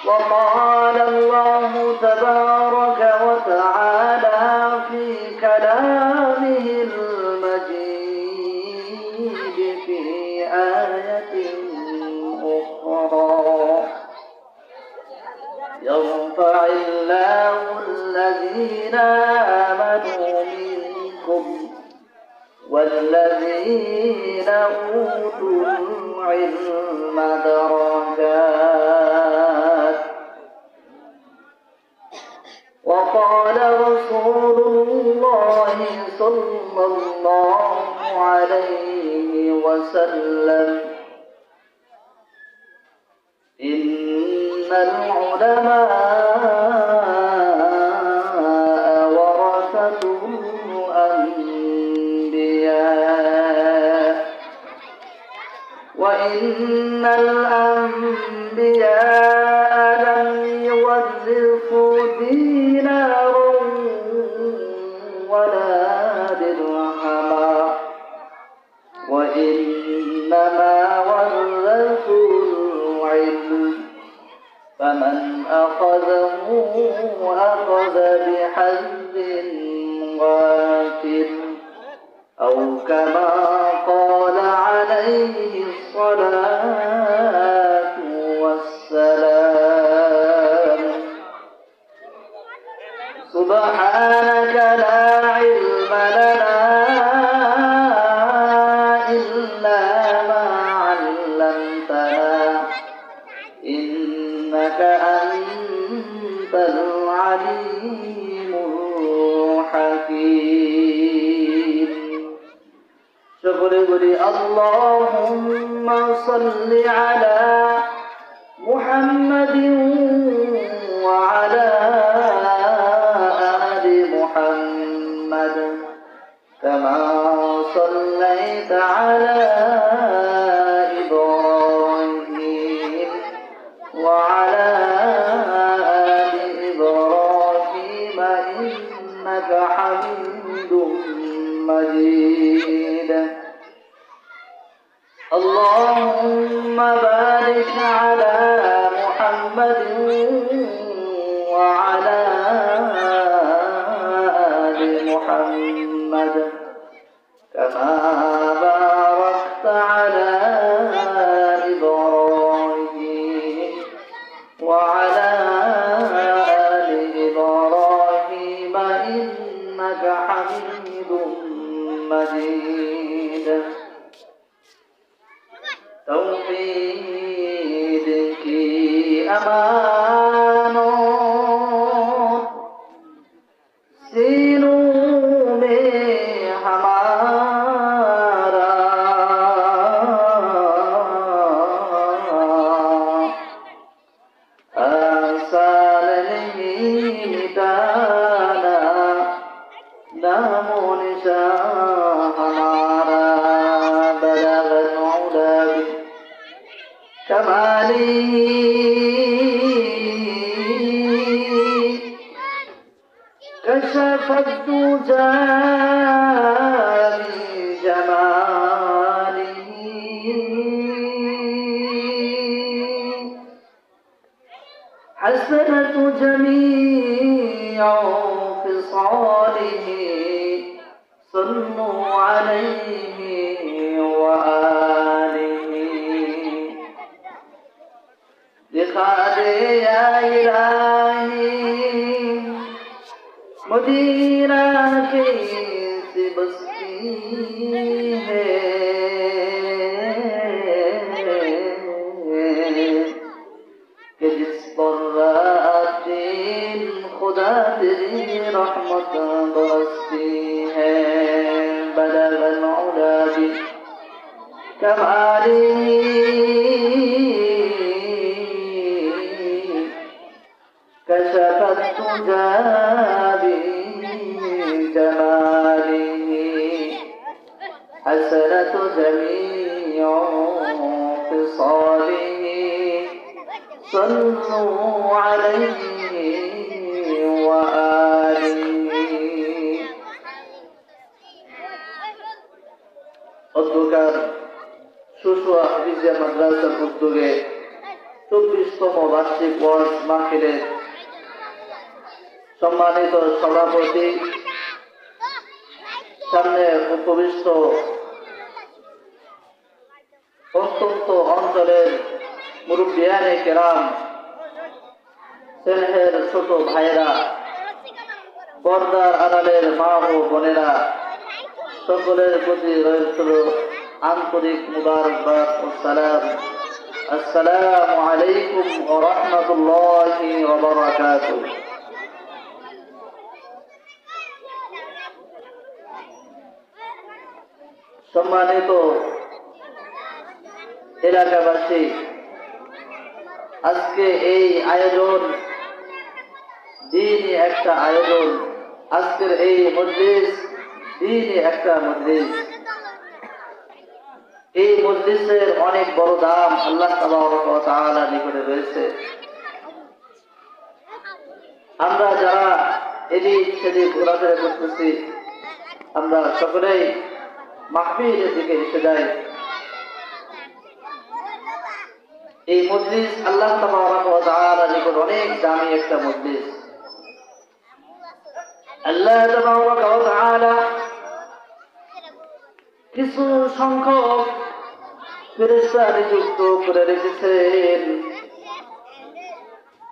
وقال الله تبارك وتعالى في كلامه المجيد في آية أخرى: يرفع الله الذين آمنوا منكم والذين أوتوا العلم درجات. وقال رسول الله صلى الله عليه وسلم: إن العلماء ورثة الأنبياء، وإن الأنبياء لم يورثوا دينارا ولا درهما، وإنما ورثوا العلم، فمن أخذه أخذ بحظ وافر، أو كما قال عليه الصلاة والسلام: سبحانك لا علم لنا إلا ما علمتنا، إنك أنت العليم الحكيم. شكرا لله. اللهم صل على محمد وعلى آل محمد، كما صليت على إبراهيم وعلى آل إبراهيم إنك حميد مجيد. اللهم بارك على محمد وعلى آل محمد، كما باركت على إبراهيم وعلى آل إبراهيم إنك حميد مجيد. توحید کی امانت سینوں میں ہمارا، آسان نہیں مٹانا نام و نشان ہمارا، بلغ العلا كمالي كشف الدجى بجماله، حسنة جميع خصاله، صلوا عليه وآله. दिखा दे या इलाही मदीना कैसी बस्ती है, कि जिस पर दिन खुदा तेरी रहमत बरसती है। बलग अलउला भी कमाली كشف الدجى بجماله، حسنة جميع خصاله، صلوا عليه وآله. অধ্যকার সুসুয়া হাফিজিয়া মাদ্রাসার উদ্যোগে 24তম বার্ষিক ওয়াজ মাহফিলের সম্মানিত সভাপতি, সামনে উপবিষ্ট অত্যন্ত অঞ্চলের মুরব্বিয়ানে কেরাম, স্নেহের ছোট ভাইয়েরা, পর্দার আড়ালের মা ও বোনেরা, সকলের প্রতি রয়েছিল আন্তরিক মুবারকবাদ ও সালাম। আসসালামু আলাইকুম ওয়া রাহমাতুল্লাহি ওয়া বারাকাতুহু। সম্মানিত এলাকাবাসী, আজকে এই আয়োজন দিনই একটা আয়োজন। আজকের এই মজলিস দিনই একটা মজলিস। এই মজলিসের অনেক বড় দাম আল্লাহ তাবারক ওয়া তাআলার নিকটে রয়েছে। আমরা যারা এদিক সেদিক ঘোরাফেরা করতেছি, আমরা সকলেই মাহফিলের দিকে এসে যাই। এই মজলিস আল্লাহ তাবারক ওয়া তাআলার নিকট অনেক দামি একটা মজলিস। আল্লাহ তাবারক ওয়া তাআলা কিছু সংখ্যক ফেরেশতা নিযুক্ত করে রেখেছেন,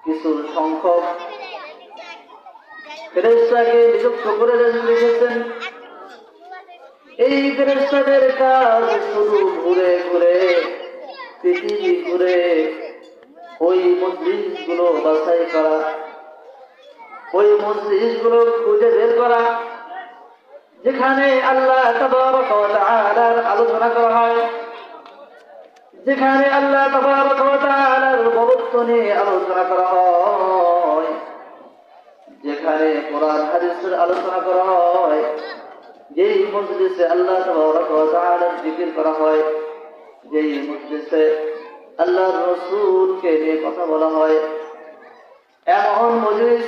কিছু সংখ্যক ফেরেশতাকে নিযুক্ত করে রেখেছেন। এই ফেরেশতাদের কাজ শুধু ঘুরে ঘুরে পৃথিবী ঘুরে ওই মজলিসগুলো বাছাই করা, ওই মজলিসগুলো খুঁজে বের করা, যেখানে আল্লাহ তাবারক ওয়া তাআলার আলোচনা করা হয়, যেখানে আল্লাহ তাবারক ওয়া তাআলার বরত্ব নিয়ে আলোচনা করা হয়, যেখানে কোরআন হাদিসের আলোচনা করা হয়, যেই মজলিসে আল্লাহ তাবারক ওয়া তাআলার জিকির করা হয়, যেই মজলিসে আল্লাহর রাসূলকে নিয়ে কথা বলা হয়, এমন মজলিস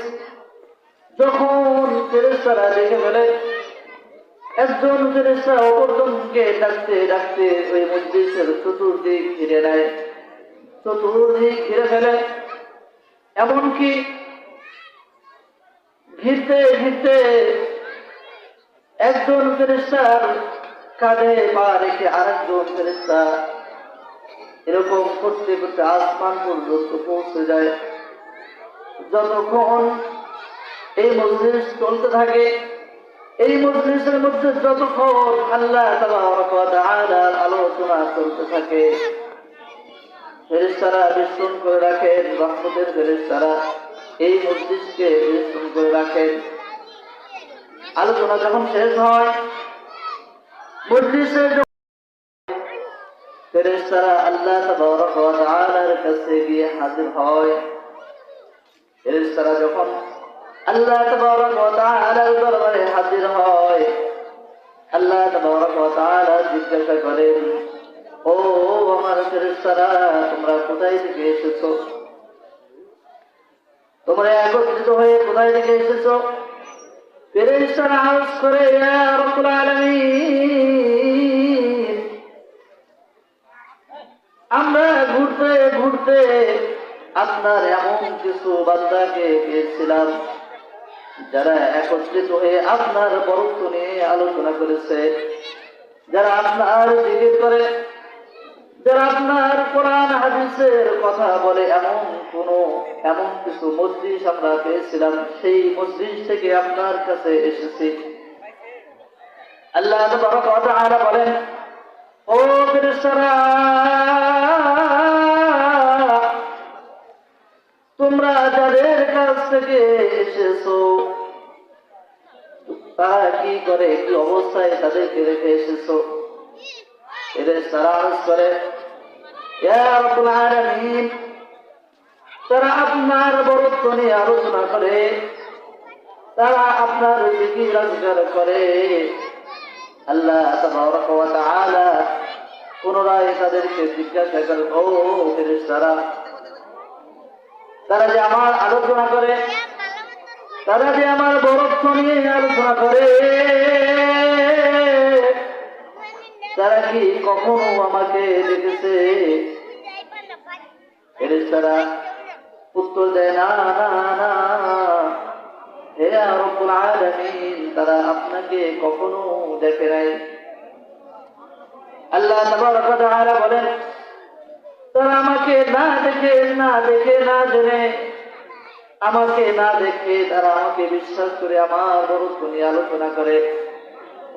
যখন ফেরেশতারা দেখে ফেলে, একজন ফেরেশতা অপরজনকে ডাকতে ডাকতে ওই মজলিসের চতুর্দিক ঘিরে নেয়, চতুর্দিক ঘিরে ফেলে। এমনকি ঘিরতে ঘিরতে একজন ফেরেশতার কাঁধে পা রেখে আরেকজন ফেরেশতা এরকম করতে করতে আসমান পর্যন্ত পৌঁছে যায়। যতক্ষণ এই মজলিস চলতে থাকে, এই মজলিসের মধ্যে যতক্ষণ আল্লাহ তাবারক ওয়া তাআলার আলোচনা চলতে থাকে, ফেরেশতারা বেষ্টন করে রাখেন, রহমতের ফেরেশতারা এই মজলিসকে বেষ্টন করে রাখেন। আলোচনা যখন শেষ হয়, মজলিসে ফেরেশতারা আল্লাহ তাবারক ওয়া তাআলার কাছে গিয়ে হাজির হয়। ফেরেশতারা যখন আল্লাহ তাবারক ওয়া তাআলার দরবারে হাজির হয়, আল্লাহ তাবারক ওয়া তাআলা জিজ্ঞাসা করেন, ও আমার ফেরেশতারা, তোমরা কোথায় থেকে এসেছো? তোমরা একত্রিত হয়ে কোথায় থেকে এসেছো? ফেরেশতারা আওয়াজ করে, ইয়া রাব্বুল আলামিন, আমরা ঘুরতে ঘুরতে আপনার এমন কিছু বান্দাকে পেয়েছিলাম যারা একত্রিত হয়ে আপনার বরত্ব নিয়ে আলোচনা করেছে, যারা আপনার জিকির করে, যারা আপনার কোরআন হাদিসের কথা বলে, এমন কিছু মজলিস আমরা পেয়েছিলাম, সেই মজলিস থেকে আপনার কাছে এসেছি। আল্লাহ তাবারক ওয়া তাআলা বলেন, ও ফেরেশতারা, তোমরা যাদের কাছ থেকে এসেছো তারা কি করে, কি অবস্থায় তাদেরকে রেখে এসেছো? ফেরেশতারা আওয়াজ করে, ইয়া রাব্বুল আলামিন, তারা আপনার বরত্ব নিয়ে আলোচনা করে, তারা আপনার জিকির আজকার করে। আল্লাহ তাবারক ওয়া তাআলা পুনরায় তাদেরকে জিজ্ঞাসা করেন, ও ফেরেশতারা, তারা যে আমার আলোচনা করে, তারা যে আমার বরত্ব নিয়ে আলোচনা করে, তারা কি কখনো আমাকে দেখেছে? ফেরেশতারা উত্তর দেয়, না না না, হে রব্বুল আলামিন, তারা আপনাকে কখনো দেখে নাই। আল্লাহ তাবারক ওয়া তাআলা বলেন, তারা আমাকে না দেখে না জেনে, আমাকে না দেখে তারা আমাকে বিশ্বাস করে আমার বরত্ব নিয়ে আলোচনা করে।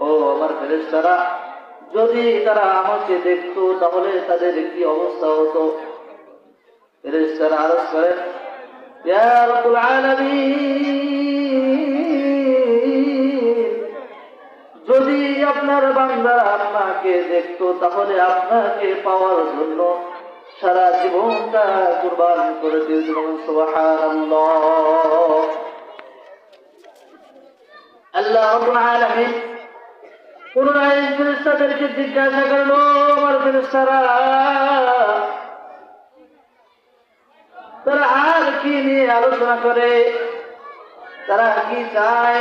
ও আমার ফেরেশতারা, যদি তারা আমাকে দেখতো তাহলে তাদের কি অবস্থা হতো? ফেরেশতারা আরজ করেন, ইয়া রাব্বুল আলামিন, যদি আপনার বান্দারা আপনাকে দেখতো তাহলে আপনাকে পাওয়ার জন্য সারা জীবনটা কুরবান করে দিয়েছিল। সুবহানাল্লাহ। আল্লাহ রাব্বুল আলামিন পুনরায় ফেরেশতাদেরকে জিজ্ঞাসা করলো, আমার ফেরেশতারা, তারা আর কি নিয়ে আলোচনা করে, তারা কি চায়?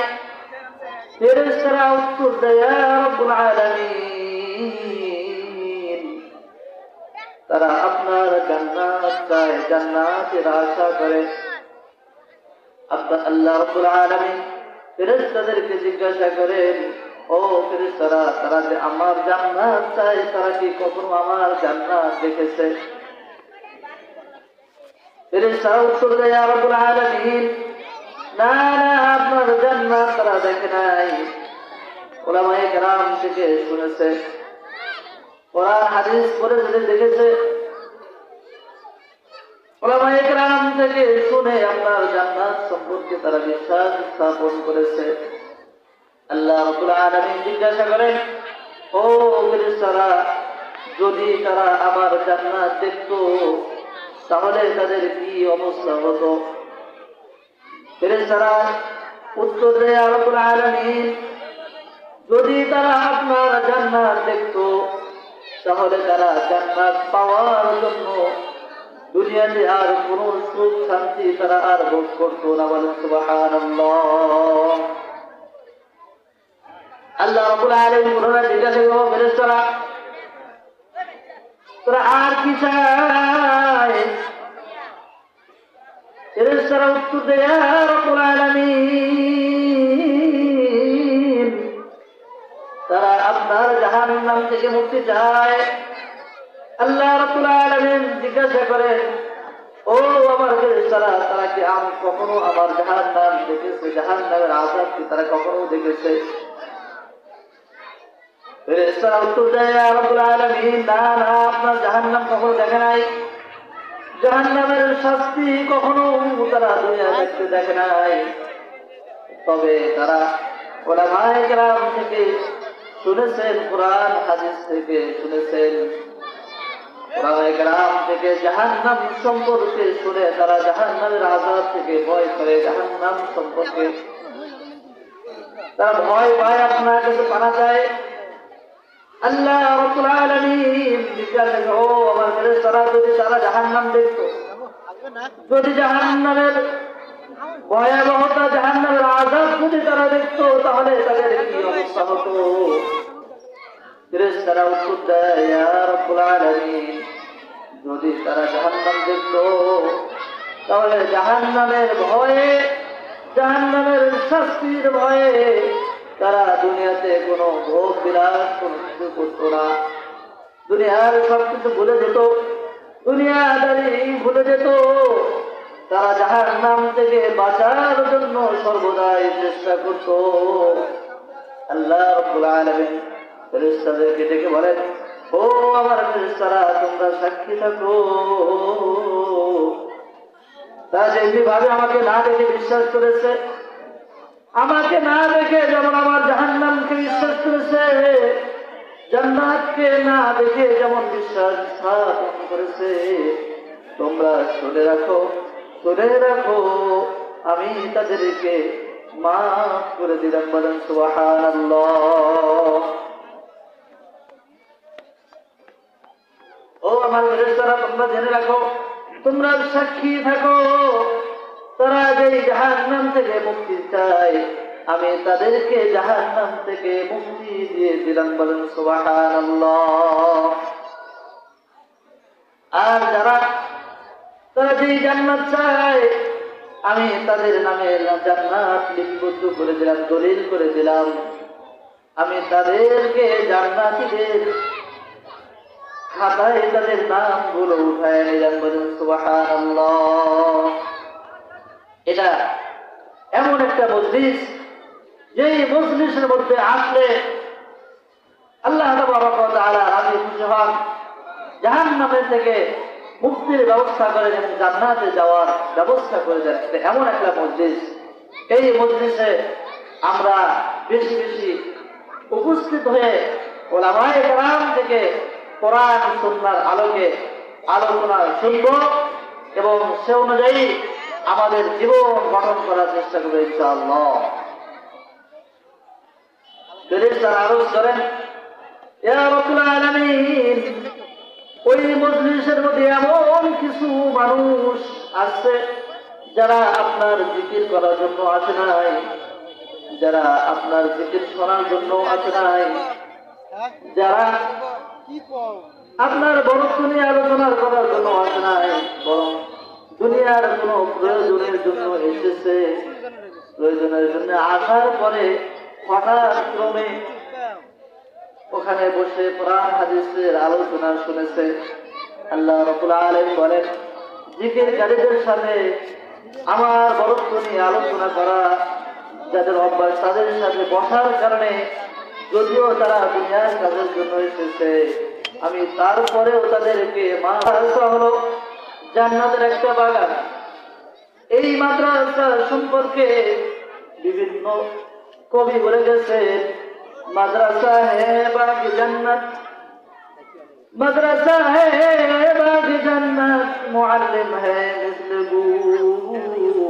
ফেরেশতারা উত্তর দেয়, ইয়া রাব্বুল আলামিন, তারা আপনার জান্নাত চায়, জান্নাতের আশা করে। আল্লাহ রাব্বুল আলামিন ফেরেশতাদেরকে জিজ্ঞাসা করেন, ও ফেরেশতারা, তারা যে আমার জান্নাত চায়, তারা কি কখনো আমার জান্নাত দেখেছে? ফেরেশতারা উত্তর দেয়, ইয়া রাব্বুল আলামিন, না না, আপনার জান্নাত তারা দেখে নাই, উলামায়ে কেরাম থেকে শুনেছে, কোরআন হাদিস পড়ে দেখেছে, উলামায়ে কেরাম থেকে শুনে আপনার জান্নাত সম্পর্কে তারা বিশ্বাস স্থাপন করেছে। আল্লাহ রাব্বুল আলামিন জিজ্ঞাসা করেন, ও ফেরেশতারা, যদি তারা আমার জান্নাত দেখতো তাহলে তাদের কি অবস্থা হতো? ফেরেশতারা উত্তর দেয়, ইয়া রাব্বুল আলামিন, যদি তারা আপনার জান্নাত দেখতো তাহলে তারা জান্নাত পাওয়ার জন্য দুনিয়াতে আর কোন সুখ শান্তি তারা আর ভোগ করতো না। বলেন সুবহানাল্লাহ। আল্লাহ রাব্বুল আলামিন পুনরায় জিজ্ঞাসা করলো, ফেরেশতারা, তোরা আর কি চায়? ফেরেশতারা উত্তর দেয়, ইয়া রাব্বুল আলামিন, তারা আপনার জাহান্নাম থেকে মুক্তি চায়। আল্লাহ রাব্বুল আলামিন জিজ্ঞাসা করেন, ও আমার ফেরেশতারা, তারা কি কখনো আমার জাহান্নাম দেখেছে? জাহান্নামের আযাব কি তারা কখনো দেখেছে? ফেরেশতারা উত্তর দেয়, ইয়া রাব্বুল আলামিন, না না, আপনার জাহান্নাম কখনো দেখে নাই, জাহান্নামের শাস্তি কখনো তারা দুনিয়া দেখতে দেখে নাই। তবে তারা উলামায়ে কেরাম থেকে শুনেছেন, কোরআন হাদিস থেকে শুনেছেন, উলামায়ে কেরাম থেকে জাহান্নাম সম্পর্কে শুনে তারা জাহান্নামের আযাব থেকে ভয় করে, জাহান্নাম সম্পর্কে তারা ভয় পায়, আপনার কাছে পানা চায়। আল্লাহ রাব্বুল আলামিন জিজ্ঞাসা করে, ও আমার ফেরেশতারা, যদি তারা জাহান্নাম দেখতো, যদি জাহান্নামের ভয়াবহতা, জাহান্নামের আযাব যদি তারা দেখতো তাহলে তাদের কি অবস্থা হতো? ফেরেশতারা উত্তর দেয়, ইয়া রাব্বুল আলামিন, যদি তারা জাহান্নাম দেখতো তাহলে জাহান্নামের ভয়ে, জাহান্নামের শাস্তির ভয়ে তারা দুনিয়াতে কোনো ভোগ বিলাস কোনো কিছু করতো না, দুনিয়ার সবকিছু ভুলে যেত, দুনিয়াদারি ভুলে যেত। তারা জাহান্নাম থেকে বাঁচার জন্য সর্বদাই চেষ্টা করত। আল্লাহ রাব্বুল আলামিন ফেরেশতাদেরকে ডেকে বলেন, ও আমার ফেরেশতারা, তোমরা সাক্ষী থাকো, তারা যেভাবে আমাকে না দেখে বিশ্বাস করেছে, আমাকে না দেখে যেমন আমার জাহান্নামকে বিশ্বাস করেছে, জান্নাতকে না দেখে যেমন বিশ্বাস স্থাপন করেছে, তোমরা শুনে রাখো, শুনে রাখো, আমি তাদেরকে মাফ করে দিলাম। বলেন সুবহানাল্লাহ। ও আমার ফেরেশতারা, তোমরা জেনে রাখো, তোমরা সাক্ষী থাকো, তারা যে জাহান্নাম থেকে মুক্তি চায়, আমি তাদেরকে জাহান্নাম থেকে মুক্তি দিয়ে দিলাম। বলেন সুবহানাল্লাহ। আর যারা তারা যেই জান্নাত চায় আমি তাদের নামে জান্নাত লিপিবদ্ধ করে দিলাম, দলিল করে দিলাম। আমি তাদেরকে জান্নাতীদের খাতায় তাদের নামগুলো উঠায় নিলাম। বলুন সুবহানাল্লাহ। এটা এমন একটা মজলিস, যেই মজলিসের মধ্যে আসলে আল্লাহ তাবারক ওয়া তাআলা রাজি খুশি হন, জাহান্নামের থেকে মুক্তির ব্যবস্থা করে দেন, জান্নাতে যাওয়ার ব্যবস্থা করে দেন। এটা এমন একটা মজলিস। এই মজলিসে আমরা বেশি বেশি উপস্থিত হয়ে ওলামায়ে কেরাম থেকে কোরআন সুন্নাহর আলোকে আলোচনা শুনব এবং সে অনুযায়ী আমাদের জীবন গঠন করার চেষ্টা করব ইনশাআল্লাহ। ফেরেশতারা আরজ করেন, ইয়া রাব্বুল আলামিন, ওই মজলিসের মধ্যে এমন কিছু মানুষ আছে যারা আপনার জিকির করার জন্য আসে নাই, যারা আপনার জিকির শোনার জন্য আসে নাই, যারা আপনার বরত্ব নিয়ে আলোচনা করার জন্য আসে নাই, বরং দুনিয়ার কোন প্রয়োজনের জন্য এসেছে। প্রয়োজনের জন্য আসার পরে হঠাৎ ক্রমে ওখানে বসে কোরআন হাদিসের আলোচনা শুনেছে। আল্লাহ রাব্বুল আলামিন বলেন, জিকিরকারীদের সাথে আমার বরত্ব নিয়ে আলোচনা করা যাদের অভ্যাস, তাদের সাথে বসার কারণে যদিও তারা দুনিয়ার কাজের জন্য এসেছে, আমি তারপরেও তাদেরকে মাদ্রাসা হলো জান্নাতের একটা বাগান। এই মাদ্রাসা সম্পর্কে বিভিন্ন কবি বলে গেছে, मदरसा है बाग जन्नत, मदरसा है बाग जन्नत, मुअल्लिम है मिस्ल गूल,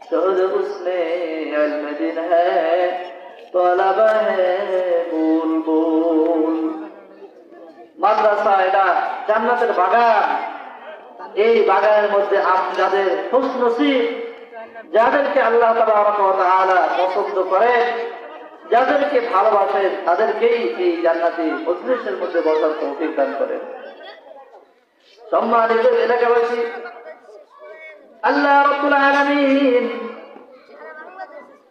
शोध उसने इल्म दिन है, तलबा है बुलबुल। মাদ্রাসা এটা জান্নাতের বাগান। এই বাগানের মধ্যে যাদের খুশনসিব, যাদেরকে আল্লাহ তাবারক ওয়া তাআলা পছন্দ করেন, যাদেরকে ভালোবাসেন, তাদেরকেই এই জান্নাতি মজলিসের মধ্যে বসার তৌফিক দান করেন। সম্মানিত এলাকাবাসী, আল্লাহ রাব্বুল আলামিন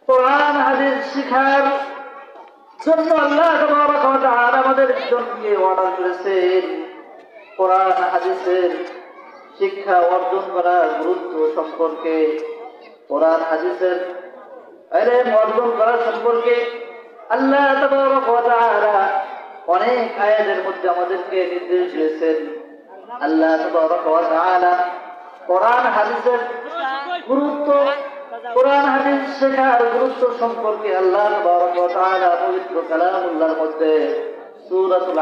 কোরআন হাদিস শিখার জন্য আল্লাহ তাবারক ওয়া তাআলা আমাদের জনকে অর্ডার করেছেন। কোরআন হাদিসের শিক্ষা অর্জন করার গুরুত্ব সম্পর্কে, কোরআন হাদিসের ইলম অর্জন করার সম্পর্কে আল্লাহ তাবারক ওয়া তাআলা অনেক আয়াতের মধ্যে আমাদেরকে নির্দেশ দিয়েছেন। আল্লাহ তাবারক ওয়া তাআলা কোরআন হাদিসের গুরুত্ব, কোরআন হাদিস শেখার গুরুত্ব সম্পর্কে আল্লাহ তাবারক ওয়া তাআলা পবিত্র কালামুল্লাহর মধ্যে সূরাতুল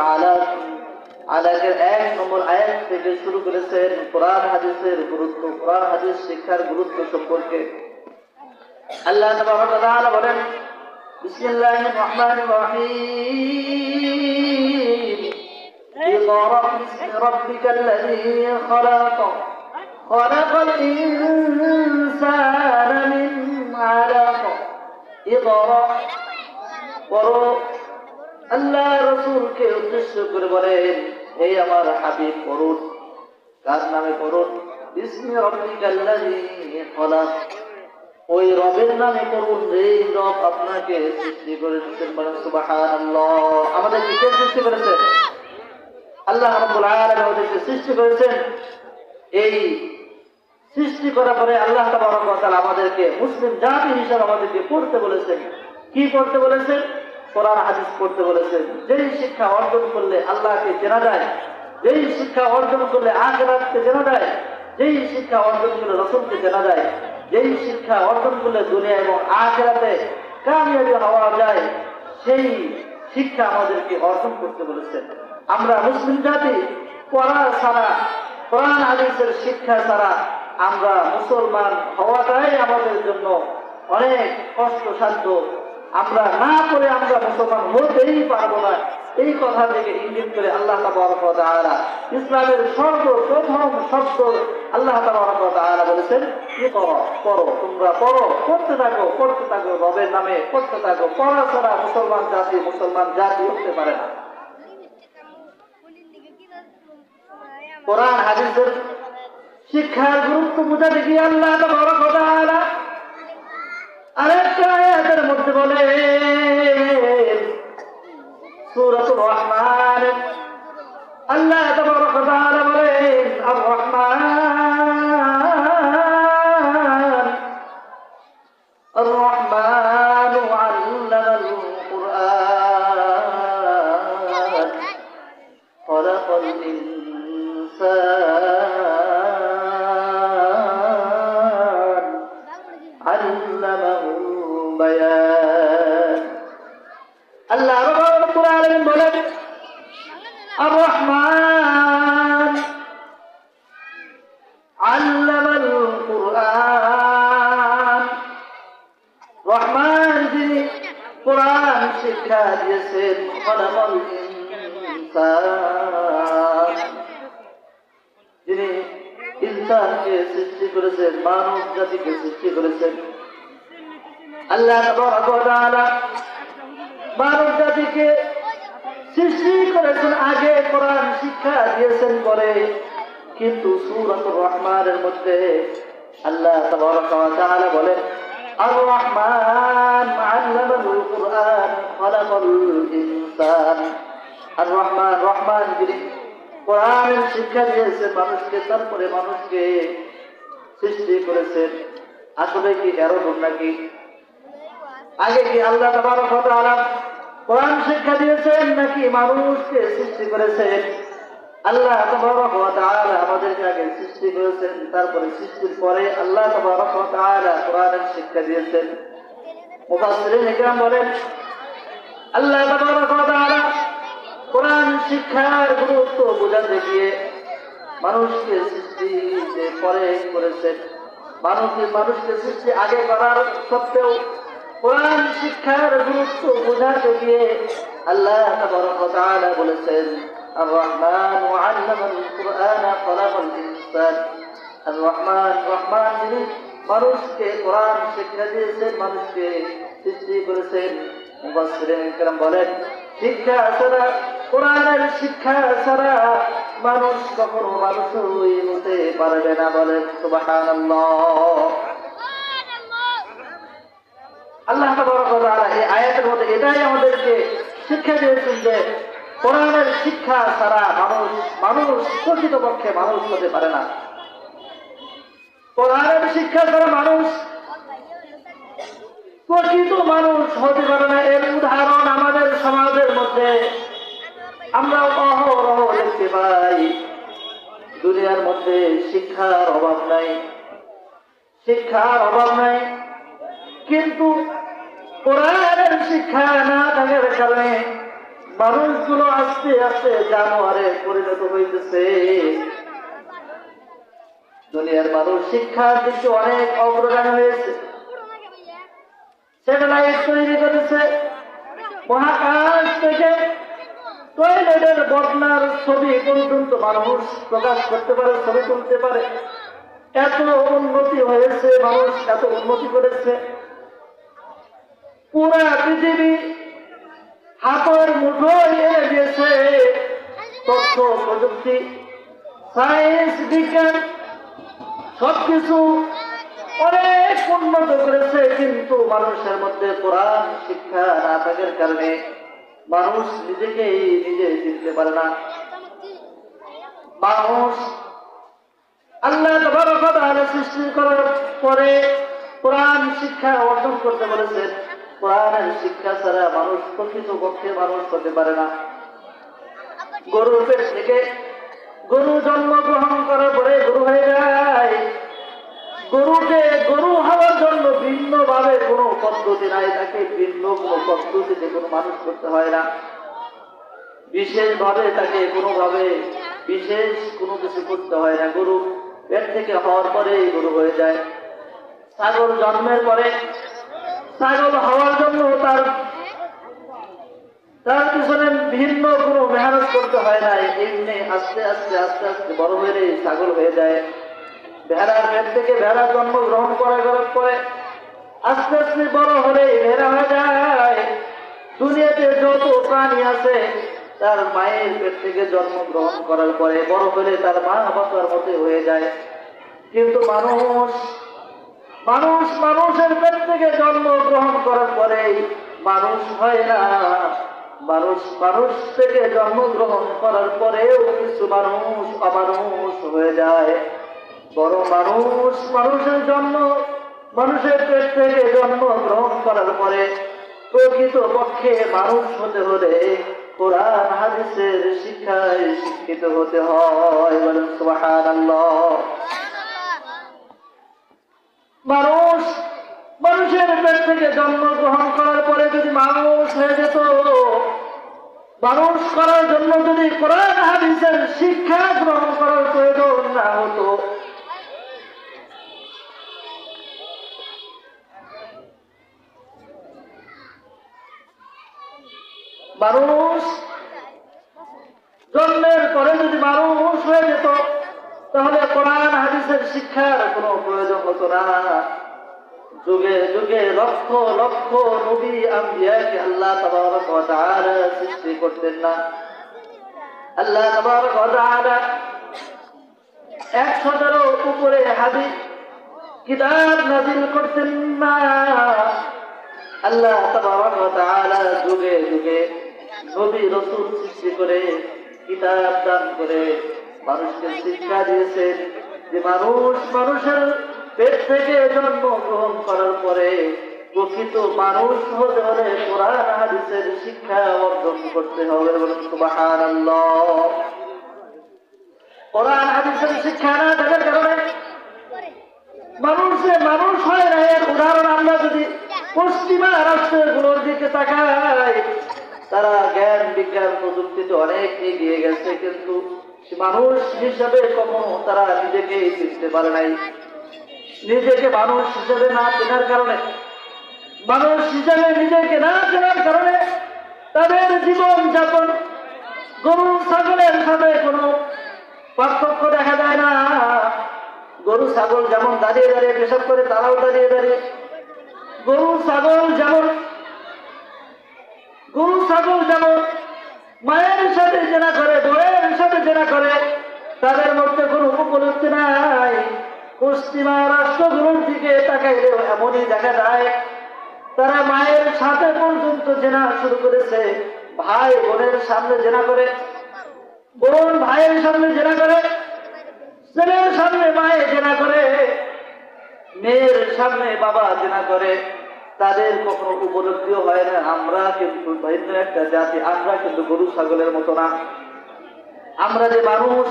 আলাকের 1 নম্বর আয়াত থেকে শুরু করেছেন কোরআন হাদিসের গুরুত্ব, কোরআন হাদিস শিক্ষার গুরুত্ব সম্পর্কে। আল্লাহ তাবারক ওয়া তাআলা বলেন, বিসমিল্লাহির রহমানির রহিম, ইকরা বিসমি রাব্বিকাল্লাযী খলাক, খলাকাল ইনসানা মিন আলাক। ইকরা, পড়ো। আল্লাহ রাসূলকে উদ্দেশ্য করে বলেন, হে আমার হাবিব পড়ুন। কার নামে পড়ুন? বিসমি রাব্বিকাল্লাযী খলাক, ওই রবের নামে পড়ুন, এই রব আপনাকে সৃষ্টি করেছেন। বলেন সুবহানাল্লাহ। আমাদেরকে কে সৃষ্টি করেছেন? আল্লাহ রাব্বুল আলামিন আমাদেরকে সৃষ্টি করেছেন। এই সৃষ্টি করার পরে আল্লাহ তাবারক ওয়া তাআলা আমাদেরকে মুসলিম জাতি হিসেবে আমাদেরকে পড়তে বলেছেন। কি পড়তে বলেছেন? কোরআন হাদিস পড়তে বলেছেন। যেই শিক্ষা অর্জন করলে আল্লাহকে চেনা যায়, যেই শিক্ষা অর্জন করলে আখিরাতকে চেনা যায়, যেই শিক্ষা অর্জন করলে রাসূলকে চেনা যায়, যেই শিক্ষা অর্জন করলে দুনিয়া এবং আখিরাতে কামিয়াবি হওয়া যায়, সেই শিক্ষা আমাদেরকে অর্জন করতে বলেছেন। আমরা মুসলিম জাতি পড়া ছাড়া, কোরআন হাদিসের শিক্ষা ছাড়া আমরা মুসলমান হওয়াটাই আমাদের জন্য অনেক কষ্টসাধ্য। আমরা না করে আমরা মুসলমান হতেই পারবো না। এই কথা থেকে ইঙ্গিত করে আল্লাহ তাবারক ওয়া তাআলা ইসলামের সর্বপ্রথম শব্দ আল্লাহ তাবারক ওয়া তাআলা বলেছেন, কি করো? পড়ো। তোমরা পড়ো, পড়তে থাকো, পড়তে থাকো, রবের নামে পড়তে থাকো। পড়া ছাড়া মুসলমান জাতি হতে পারে না। কোরআন হাদিসের শিক্ষার গুরুত্ব বুঝাতে গিয়ে আল্লাহ তাবারক ওয়া তাআলা আরেকটা আয়াতের মধ্যে বলে সূরাতুর রহমান আল্লাহ তাবারক ওয়া তাআলা বলেন আর রহমান আর রহমান আল্লামাল কুরআন খলাকাল ইনসান আল্লামাহুল বায়ান আল্লাহ রাব্বুল আলামিন বলেন আর রহমান আল্লামাল কুরআন রহমান যিনি কোরআন শিক্ষা দিয়েছেন খলাকাল ইনসান যিনি ইনসানকে সৃষ্টি করেছেন মানব জাতিকে সৃষ্টি করেছেন আল্লাহ তাবারক ওয়া তাআলা মানব জাতিকে সৃষ্টি করেছেন আগে কোরআন শিক্ষা দিয়েছেন পরে কিন্তু সূরাতুর রহমানের মধ্যে আল্লাহ তাবারক ওয়া তাআলা বলেন আর রহমান আল্লামাল কুরআন খলাকাল ইনসান আর রহমান রহমান যিনি কোরআনের শিক্ষা দিয়েছেন মানুষকে তারপরে মানুষকে সৃষ্টি করেছেন আসলে কি এরকম নাকি আগে কি আল্লাহ তাবারক ওয়া তাআলা কোরআন শিক্ষা দিয়েছেন নাকি মানুষকে সৃষ্টি করেছেন আল্লাহ তাবারক ওয়া তাআলা আমাদেরকে আগে সৃষ্টি করেছেন তারপরে সৃষ্টির পরে আল্লাহ তাবারক ওয়া তাআলা কোরআনের শিক্ষা দিয়েছেন মুফাসসিরিন ইকরাম বলেন আল্লাহ তাবারক ওয়া তাআলা কোরআন শিক্ষার গুরুত্ব বোঝাতে গিয়ে মানুষকে সৃষ্টি যে পরে করেছেন মানুষকে সৃষ্টি আগে করার সত্ত্বেও কোরআন শিক্ষার গুরুত্ব বোঝাতে গিয়ে আল্লাহ তাবারক ওয়া তাআলা বলেছেন আর রহমান আল্লামাল কুরআন খলাকাল ইনসান আর রহমান রহমান যিনি মানুষকে কোরআন শিক্ষা দিয়েছেন মানুষকে সৃষ্টি করেছেন মুফাসসিরিন ইকরাম বলেন শিক্ষা ছাড়া কোরআনের শিক্ষা ছাড়া মানুষ কখনো মানুষই হতে পারবে না বলেন সুবহানাল্লাহ আল্লাহ তাবারক ওয়া তাআলা এই আয়াতের মধ্যে এটাই আমাদেরকে শিক্ষা দিয়েছেন যে কোরআনের শিক্ষা ছাড়া মানুষ প্রকৃতপক্ষে মানুষ হতে পারে না কোরআনের শিক্ষা ছাড়া মানুষ প্রকৃত মানুষ হতে পারে না এর উদাহরণ আমাদের সমাজের মধ্যে আমরা অহরহ দেখতে পাই দুনিয়ার মধ্যে শিক্ষার অভাব নাই কিন্তু কোরআনের শিক্ষা না থাকার কারণে মানুষগুলো আস্তে আস্তে জানোয়ারে পরিণত হইতেছে দুনিয়ার মানুষ শিক্ষার দিকে অনেক অগ্রগামী হয়েছে স্যাটেলাইট তৈরি করেছে মহাকাশ থেকে টয়লেটের বদনার ছবি পর্যন্ত মানুষ প্রকাশ করতে পারে ছবি তুলতে পারে এত উন্নতি হয়েছে মানুষ এত উন্নতি করেছে পুরা পৃথিবী হাতের মুঠোয় এনে দিয়েছে তথ্য প্রযুক্তি সায়েন্স বিজ্ঞান সবকিছু অনেক উন্নত করেছে কিন্তু মানুষের মধ্যে কোরআন শিক্ষা না থাকার কারণে মানুষ নিজেকেই নিজে চিনতে পারে না মানুষ আল্লাহ তাবারক ওয়া তাআলা সৃষ্টি করার পরে কোরআন শিক্ষা অর্জন করতে বলেছেন কোরআনের শিক্ষা ছাড়া মানুষ প্রকৃতপক্ষে মানুষ হতে পারে না গরুর পেট থেকে গরু জন্মগ্রহণ করার পরে গরু হয়ে যায় গরুকে গরু হওয়ার জন্য ভিন্নভাবে কোনো পদ্ধতি নাই তাকে ভিন্ন কোনো পদ্ধতিতে কোনো মানুষ করতে হয় না বিশেষভাবে তাকে কোনোভাবে বিশেষ কোনো কিছু করতে হয় না গরু পেট থেকে হওয়ার পরে গরু হয়ে যায় ছাগল জন্মের পরে ছাগল হওয়ার জন্য তার পিছনে ভিন্ন কোনো মেহনত করতে হয় না এমনি আস্তে আস্তে আস্তে আস্তে বড় হয়ে ছাগল হয়ে যায় ভেড়ার পেট থেকে ভেড়া জন্মগ্রহণ করার পরে আস্তে আস্তে বড় হলে ভেড়া হয়ে যায় দুনিয়াতে যত প্রাণী আছে তার মায়ের পেট থেকে জন্মগ্রহণ করার পরে বড় হলে তার মা বাবার মতো হয়ে যায়। কিন্তু মানুষের পেট থেকে জন্মগ্রহণ করার পরে মানুষ হয় না। মানুষ থেকে জন্মগ্রহণ করার পরেও কিছু মানুষ অমানুষ হয়ে যায়। বড় মানুষের পেট থেকে জন্মগ্রহণ করার পরে প্রকৃত পক্ষে মানুষ হতে হলে কোরআন হাদিসের শিক্ষায় শিক্ষিত হতে হয়। বলেন সুবহানাল্লাহ। মানুষের পেট থেকে জন্মগ্রহণ করার পরে যদি মানুষ হয়ে যেত, মানুষ করার জন্য যদি কোরআন হাদিসের শিক্ষা গ্রহণ করার প্রয়োজন না হতো, মানুষ জন্মের পরে যদি মানুষ হয়ে যেত, তাহলে কোরআন হাদিসের শিক্ষার কোনো প্রয়োজন হতো না। যুগে যুগে লক্ষ লক্ষ নবী আম্বিয়াকে আল্লাহ তাবারক ওয়া তাআলা সৃষ্টি করতেন না। আল্লাহ তাবারক ওয়া তাআলা 100-এর উপরে হাদিস কিতাব নাযিল করতেন না। আল্লাহ তাবারক ওয়া তাআলা যুগে যুগে নবী রাসূল সৃষ্টি করে কিতাব দান করে মানুষকে শিক্ষা দিয়েছেন যে মানুষের পেট থেকে জন্মগ্রহণ করার পরে প্রকৃত মানুষ হতে হলে কোরআন হাদিসের শিক্ষা অর্জন করতে হবে। বলুন সুবহানাল্লাহ। কোরআন হাদিসের শিক্ষা না থাকার কারণে মানুষ হয় না। এর উদাহরণ আমরা যদি পশ্চিমা রাষ্ট্রগুলোর দিকে তাকাই, তারা জ্ঞান বিজ্ঞান প্রযুক্তিতে অনেক এগিয়ে গেছে, কিন্তু মানুষ হিসাবে কখনো তারা নিজেকে চিনতে পারে নাই। নিজেকে মানুষ হিসেবে না চেনার কারণে, মানুষ হিসেবে নিজেকে না চেনার কারণে তাদের জীবন যাপন গরু ছাগলের সাথে কোনো পার্থক্য দেখা যায় না। গরু ছাগল যেমন দাঁড়িয়ে দাঁড়িয়ে পেশাব করে, তারাও দাঁড়িয়ে দাঁড়িয়ে। গরু ছাগল যেমন মায়ের সাথে জেনা করে, বউয়ের সাথে জেনা করে, তাদের মধ্যে কোনো উপলব্ধি নাই। পশ্চিমা রাষ্ট্রগুলোর দিকে তাকাইলেও এমনই দেখা যায়, তারা মায়ের সাথে পর্যন্ত জেনা শুরু করেছে। ভাই বোনের সামনে জেনা করে, বোন ভাইয়ের সামনে জেনা করে, ছেলের সামনে মায়ে জেনা করে, মেয়ের সামনে বাবা জেনা করে। তাদের কখনো উপলব্ধিও হয় না আমরা কিন্তু ভিন্ন একটা জাতি, আমরা কিন্তু গরু ছাগলের মতো না। আমরা যে মানুষ,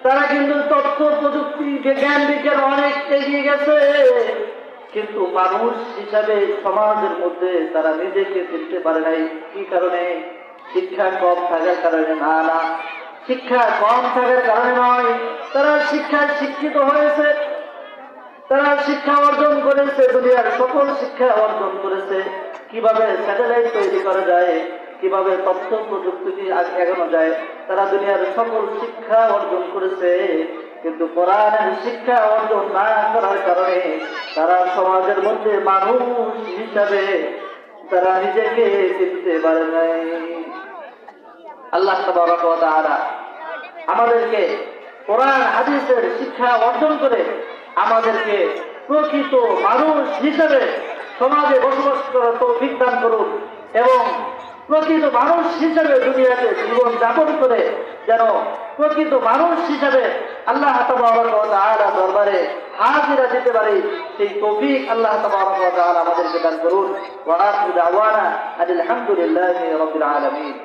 তারা কিন্তু তথ্য প্রযুক্তি জ্ঞান বিজ্ঞান অনেক এগিয়ে গেছে, কিন্তু মানুষ হিসাবে সমাজের মধ্যে তারা নিজেকে চিনতে পারে নাই। কি কারণে? শিক্ষা কম থাকার কারণে না, শিক্ষা কম থাকার কারণে নয়, তারা শিক্ষায় শিক্ষিত হয়েছে, তারা শিক্ষা অর্জন করেছে, দুনিয়ার সকল শিক্ষা অর্জন করেছে। কিভাবে স্যাটেলাইট তৈরি করা যায়, কিভাবে তথ্য প্রযুক্তি এগোনো যায়, তারা দুনিয়ার সকল শিক্ষা অর্জন করেছে। কিন্তু কোরআনের শিক্ষা অর্জন না করার কারণে তারা সমাজের মধ্যে মানুষ হিসাবে তারা নিজেকে চিনতে পারে নাই। আল্লাহ তাবারক ওয়া তাআলা আমাদেরকে কোরআন হাদিসের শিক্ষা অর্জন করে আমাদেরকে প্রকৃত মানুষ হিসেবে সমাজে বসবাস করার তৌফিক দান করুন, এবং প্রকৃত মানুষ হিসেবে দুনিয়াতে জীবন যাপন করে যেন প্রকৃত মানুষ হিসেবে আল্লাহ তাবারক ওয়া তাআলা দরবারে হাজিরা দিতে পারি, সেই তৌফিক আল্লাহ তাবারক ওয়া তাআলা আমাদেরকে দান করুন। ওয়া আখিরু দাওয়ানা আলহামদুলিল্লাহি রাব্বিল আলামিন।